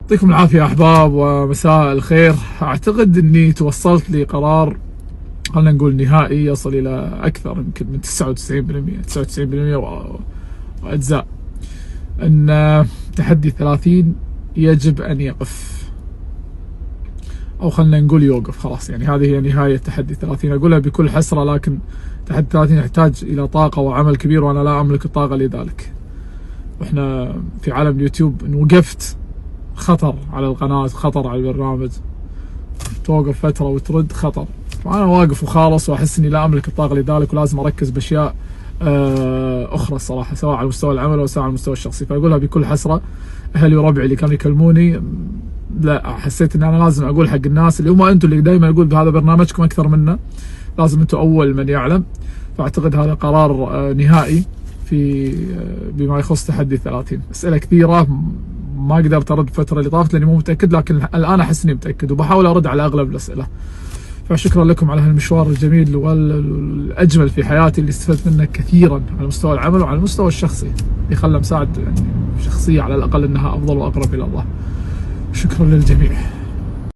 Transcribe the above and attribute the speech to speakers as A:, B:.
A: يعطيكم العافية يا أحباب ومساء الخير. أعتقد أني توصلت لقرار خلينا نقول نهائي يصل إلى أكثر يمكن من 99% وأجزاء أن تحدي 30 يجب أن يقف، أو خلينا نقول يوقف خلاص. يعني هذه هي نهاية تحدي 30. أقولها بكل حسرة، لكن تحدي 30 يحتاج إلى طاقة وعمل كبير، وأنا لا أملك الطاقة لذلك. وإحنا في عالم اليوتيوب إن وقفت خطر على القناة، خطر على البرنامج. توقف فترة وترد خطر، وأنا واقف وخالص، وأحس إني لا أملك الطاقة لذلك، ولازم أركز بأشياء أخرى الصراحة، سواء على مستوى العمل أو سواء على المستوى الشخصي. فأقولها بكل حسرة. أهلي وربعي اللي كانوا يكلموني، لا، حسيت إن أنا لازم أقول حق الناس اللي هم أنتم اللي دائما أقول بهذا برنامجكم أكثر منا، لازم أنتم أول من يعلم. فأعتقد هذا قرار نهائي في بما يخص تحدي 30. أسئلة كثيرة ما قدرت أرد الفترة اللي طافت لأني مو متأكد، لكن الآن أحس إني متأكد وبحاول أرد على أغلب الأسئلة. فشكرا لكم على هالمشوار الجميل والأجمل في حياتي، اللي استفدت منه كثيرا على مستوى العمل وعلى المستوى الشخصي، اللي خلى مساعد يعني شخصية على الأقل أنها أفضل وأقرب إلى الله. شكرا للجميع.